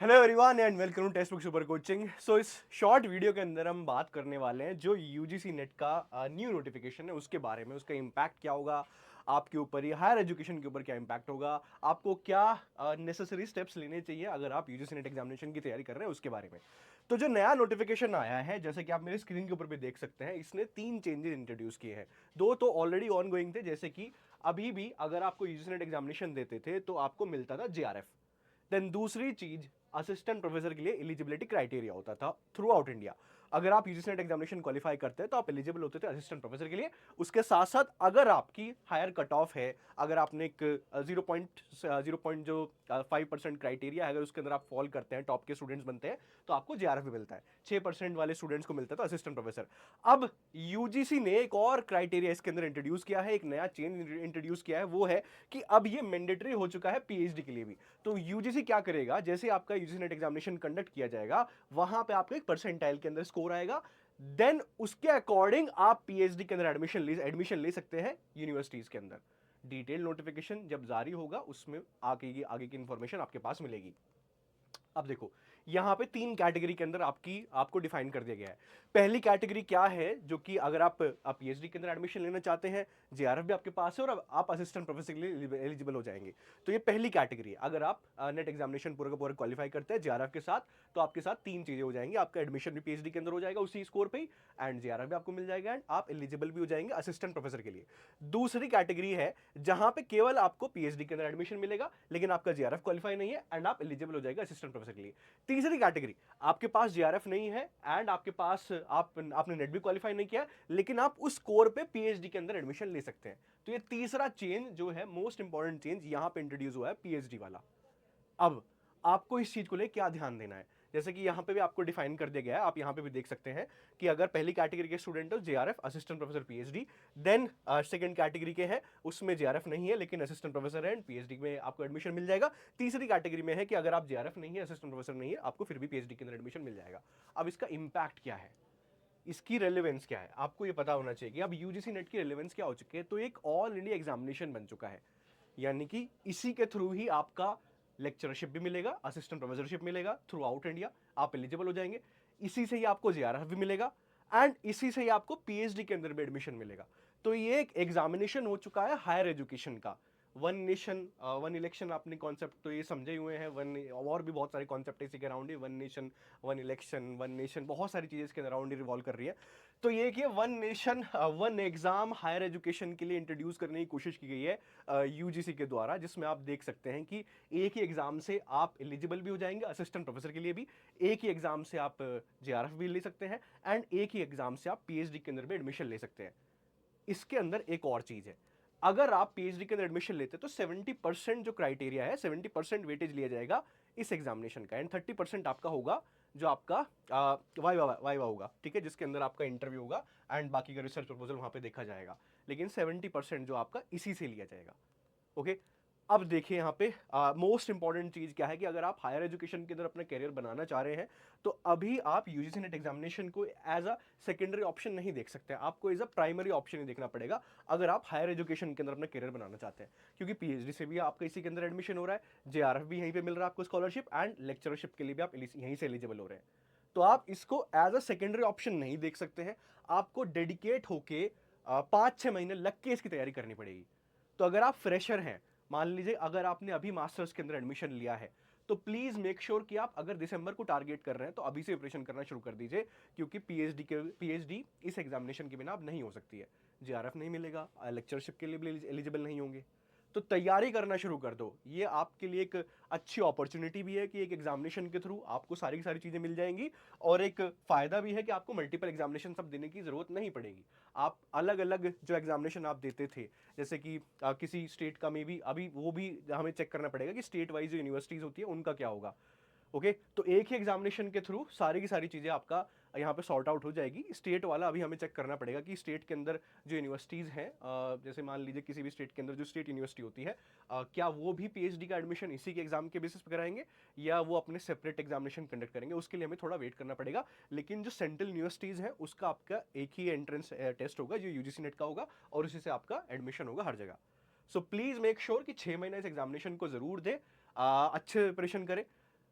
Hello everyone and welcome to Testbook super coaching. So इस short video के अंदर हम बात करने वाले हैं जो यूजीसी नेट का न्यू नोटिफिकेशन है उसके बारे में, उसका इम्पैक्ट क्या होगा आपके ऊपर, या हायर एजुकेशन के ऊपर क्या इम्पैक्ट होगा, आपको क्या नेसेसरी स्टेप्स लेने चाहिए अगर आप यूजीसी नेट एग्जामिनेशन की तैयारी कर रहे हैं उसके बारे में। तो जो नया नोटिफिकेशन आया है, जैसे कि आप मेरे स्क्रीन के ऊपर भी देख सकते हैं, इसने 3 चेंजेस इंट्रोड्यूस किए हैं। दो तो ऑलरेडी ऑन गोइंग थे, जैसे कि अभी भी अगर आपको यूजीसी नेट एग्जामिनेशन देते थे तो आपको मिलता था जेआरएफ। देन दूसरी चीज, असिस्टेंट प्रोफेसर के लिए एलिजिबिलिटी क्राइटेरिया होता था थ्रू आउट इंडिया। अगर आप यूजीसी नेट एग्जामिनेशन क्वालिफाई करते हैं तो आप एलिजिबल होते थे असिस्टेंट प्रोफेसर के लिए। उसके साथ साथ अगर आपकी हायर कट ऑफ है, अगर आपने एक 0.0 जो 5% क्राइटेरिया है, अगर उसके अंदर आप फॉल करते हैं, टॉप के स्टूडेंट्स बनते हैं, तो आपको जेआरएफ भी मिलता है। 6% वाले स्टूडेंट्स को मिलता है तो असिस्टेंट प्रोफेसर। अब यूजीसी ने एक और क्राइटेरिया इसके अंदर इंट्रोड्यूस किया है, एक नया चेंज इंट्रोड्यूस किया है, वो है कि अब ये मैंडेटरी हो चुका है पीएचडी के लिए भी। तो यूजीसी क्या करेगा, जैसे आपका यूजीसी नेट एग्जामिनेशन कंडक्ट किया जाएगा, वहां पे आपका एक परसेंटाइल के अंदर स्कोर आएगा। देन उसके अकॉर्डिंग आप पीएचडी के अंदर एडमिशन ले सकते हैं यूनिवर्सिटीज के अंदर। डिटेल नोटिफिकेशन जब जारी होगा उसमें आगे की इंफॉर्मेशन आपके पास मिलेगी। अब देखो, यहां पे 3 कैटेगरी के अंदर आपको डिफाइन कर दिया गया है। पहली कैटेगरी क्या है, जो कि अगर आप पीएचडी के अंदर एडमिशन लेना चाहते हैं, जेआरएफ भी आपके पास है और अब आप असिस्टेंट प्रोफेसर के लिए एलिजिबल हो जाएंगे। तो ये पहली कैटेगरी है। अगर आप नेट एग्जामिनेशन पूरा का पूरा क्वालिफाई करते हैं जेआरएफ के साथ, तो आपके साथ 3 चीजें हो जाएंगी। आपका एडमिशन भी पीएचडी के अंदर हो जाएगा उसी स्कोर पे ही, एंड जेआरएफ भी आपको मिल जाएगा, एंड आप एलिजिबल भी हो जाएंगे असिस्टेंट प्रोफेसर के लिए। दूसरी कैटेगरी है जहां पे केवल आपको पीएचडी के अंदर एडमिशन मिलेगा, लेकिन आपका जेआरएफ क्वालिफाई नहीं है, एंड आप एलिजिबल हो जाएगा असिस्टेंट प्रोफेसर के लिए। तीसरी कैटेगरी, आपके पास जेआरएफ नहीं है एंड आपके पास आपने नेट भी क्वालिफाई नहीं किया, लेकिन आप उस स्कोर पे पीएचडी के अंदर एडमिशन ले सकते हैं। तो ये तीसरा चेंज जो है, मोस्ट इंपॉर्टेंट चेंज यहां पे इंट्रोड्यूस हुआ है पीएचडी वाला। अब आपको इस चीज को लेकर क्या ध्यान देना है, जैसे कि यहां पे भी आपको डिफाइन कर दिया गया है, आप यहां पे भी देख सकते हैं कि अगर पहली कैटेगरी के स्टूडेंट हो JRF assistant professor PhD, then second category के हैं उसमें जेआरएफ नहीं है लेकिन असिस्टेंट प्रोफेसर है एंड पीएचडी में आपको एडमिशन मिल जाएगा। तीसरी कैटेगरी में है कि अगर आप जेआरएफ नहीं है, असिस्टेंट प्रोफेसर नहीं है, आपको फिर भी पीएचडी के अंदर एडमिशन मिल जाएगा। अब इसका इंपैक्ट क्या है, इसकी रेलेवेंस क्या है, आपको ये पता होना चाहिए कि अब यूजीसी नेट की रेलेवेंस क्या हो चुकी है। तो एक ऑल इंडिया एग्जामिनेशन बन चुका है, यानी कि इसी के थ्रू ही आपका लेक्चरशिप भी मिलेगा, असिस्टेंट प्रोफेसरशिप मिलेगा थ्रू आउट इंडिया, आप एलिजिबल हो जाएंगे। इसी से ही आपको जेआरएफ भी मिलेगा, एंड इसी से ही आपको पीएचडी के अंदर भी एडमिशन मिलेगा। तो ये एक एग्जामिनेशन हो चुका है हायर एजुकेशन का। वन नेशन वन इलेक्शन, आपने कॉन्सेप्ट तो ये समझे हुए हैं। वन और भी बहुत सारे कॉन्सेप्ट इसी के अराउंड ही, one nation one election one nation, बहुत सारी चीजें इसके अराउंड ही रिवॉल्व कर रही है। तो ये कि one nation one exam higher education के लिए इंट्रोड्यूस करने की कोशिश की गई है यूजीसी के द्वारा, जिसमें आप देख सकते हैं कि एक ही एग्जाम से आप एलिजिबल भी हो जाएंगे असिस्टेंट प्रोफेसर के लिए भी, एक ही एग्जाम से आप जेआरएफ भी ले सकते हैं, एंड एक ही एग्जाम से आप पीएचडी के अंदर भी एडमिशन ले सकते हैं। इसके अंदर एक और चीज है, अगर आप पीएचडी के अंदर एडमिशन लेते हैं तो 70% जो क्राइटेरिया है, 70% वेटेज लिया जाएगा इस एग्जामिनेशन का, एंड 30% आपका होगा जो आपका वाइवा वाइवा होगा, ठीक है, जिसके अंदर आपका इंटरव्यू होगा एंड बाकी का रिसर्च प्रपोजल वहां पे देखा जाएगा। लेकिन 70% जो आपका इसी से लिया जाएगा। ओके, अब देखिए यहाँ पे मोस्ट इंपॉर्टेंट चीज क्या है कि अगर आप हायर एजुकेशन के अंदर अपना करियर बनाना चाह रहे हैं, तो अभी आप यूजीसी नेट एग्जामिनेशन को एज अ सेकेंडरी ऑप्शन नहीं देख सकते, आपको एज अ प्राइमरी ऑप्शन ही देखना पड़ेगा अगर आप हायर एजुकेशन के अंदर अपना करियर बनाना चाहते हैं। क्योंकि पीएचडी से भी आपका इसी के अंदर एडमिशन हो रहा है, जेआरएफ भी यहीं पे मिल रहा है आपको स्कॉलरशिप, एंड लेक्चरशिप के लिए भी आप यहीं से एलिजिबल हो रहे हैं। तो आप इसको एज अ सेकेंडरी ऑप्शन नहीं देख सकते हैं, आपको डेडिकेट होके 5-6 महीने लग के इसकी तैयारी करनी पड़ेगी। तो अगर आप फ्रेशर हैं, मान लीजिए अगर आपने अभी मास्टर्स के अंदर एडमिशन लिया है, तो प्लीज मेक श्योर कि आप अगर दिसंबर को टारगेट कर रहे हैं तो अभी से प्रिपरेशन करना शुरू कर दीजिए, क्योंकि पीएचडी इस एग्जामिनेशन के बिना अब नहीं हो सकती है। जेआरएफ नहीं मिलेगा, लेक्चरशिप के लिए भी एलिजिबल नहीं होंगे। तो तैयारी करना शुरू कर दो, ये आपके लिए एक अच्छी अपॉर्चुनिटी भी है कि एक एग्जामिनेशन के थ्रू आपको सारी की सारी चीजें मिल जाएंगी, और एक फायदा भी है कि आपको मल्टीपल एग्जामिनेशन सब देने की जरूरत नहीं पड़ेगी। आप अलग अलग जो एग्जामिनेशन आप देते थे, जैसे कि किसी स्टेट का में भी अभी वो भी हमें चेक करना पड़ेगा कि स्टेट वाइज जो यूनिवर्सिटीज होती है उनका क्या होगा। ओके, तो एक ही एग्जामिनेशन के थ्रू सारी की सारी चीजें आपका यहाँ पे सॉर्ट आउट हो जाएगी। स्टेट वाला अभी हमें चेक करना पड़ेगा कि स्टेट के अंदर जो यूनिवर्सिटीज हैं, जैसे मान लीजिए किसी भी स्टेट के अंदर जो स्टेट यूनिवर्सिटी होती है, क्या वो भी पीएचडी का एडमिशन इसी के एग्जाम के बेसिस पर कराएंगे, या वो अपने सेपरेट एग्जामिनेशन कंडक्ट करेंगे, उसके लिए हमें थोड़ा वेट करना पड़ेगा। लेकिन जो सेंट्रल यूनिवर्सिटीज है उसका आपका एक ही एंट्रेंस टेस्ट होगा जो यूजीसी नेट का होगा, और उसी से आपका एडमिशन होगा हर जगह। सो प्लीज मेक श्योर कि 6 महीने इस एग्जामिनेशन को जरूर दे, अच्छे प्रिपरेशन करें।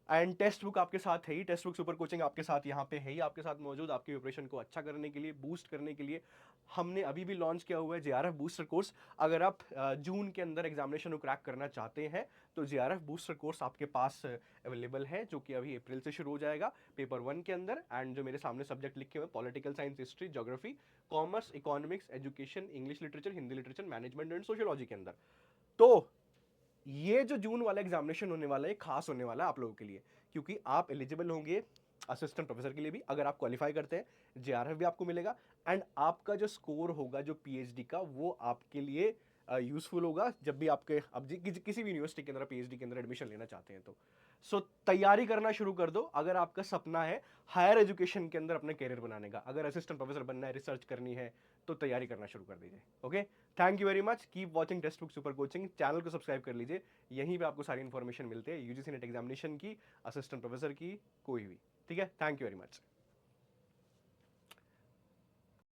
एंड टेक्स्ट बुक आपके साथ है ही, टेक्स्ट बुक सुपर कोचिंग आपके साथ यहाँ पे है ही, आपके साथ मौजूद, आपकी प्रिपरेशन को अच्छा करने के लिए, बूस्ट करने के लिए हमने अभी भी लॉन्च किया हुआ है जेआरएफ बूस्टर कोर्स। अगर आप जून के अंदर एग्जामिनेशन को क्रैक करना चाहते हैं तो जेआरएफ बूस्टर कोर्स आपके पास अवेलेबल है, जो कि अभी अप्रैल से शुरू हो जाएगा पेपर 1 के अंदर। एंड जो मेरे सामने सब्जेक्ट लिखे हुए हैं, political science, history, geography, commerce, economics, education, English literature, Hindi literature, management and sociology के अंदर। तो ये जो जून वाला एग्जामिनेशन होने वाला है खास होने वाला है आप लोगों के लिए, क्योंकि आप एलिजिबल होंगे असिस्टेंट प्रोफेसर के लिए भी। अगर आप क्वालिफाई करते हैं जेआरएफ भी आपको मिलेगा, एंड आपका जो स्कोर होगा जो पीएचडी का, वो आपके लिए यूजफुल होगा जब भी आपके अब किसी भी यूनिवर्सिटी के अंदर पीएचडी के अंदर एडमिशन लेना चाहते हैं तो। सो तैयारी करना शुरू कर दो अगर आपका सपना है हायर एजुकेशन के अंदर अपने करियर बनाने का। अगर असिस्टेंट प्रोफेसर बनना है, रिसर्च करनी है, तो तैयारी करना शुरू कर दीजिए। Okay, thank you very much, keep watching text book super coaching, channel को सब्सक्राइब कर लीजिए, यहीं पे आपको सारी इन्फॉर्मेशन मिलती है यूजीसी नेट एग्जामिनेशन की, असिस्टेंट प्रोफेसर की, कोई भी। ठीक है, थैंक यू वेरी मच।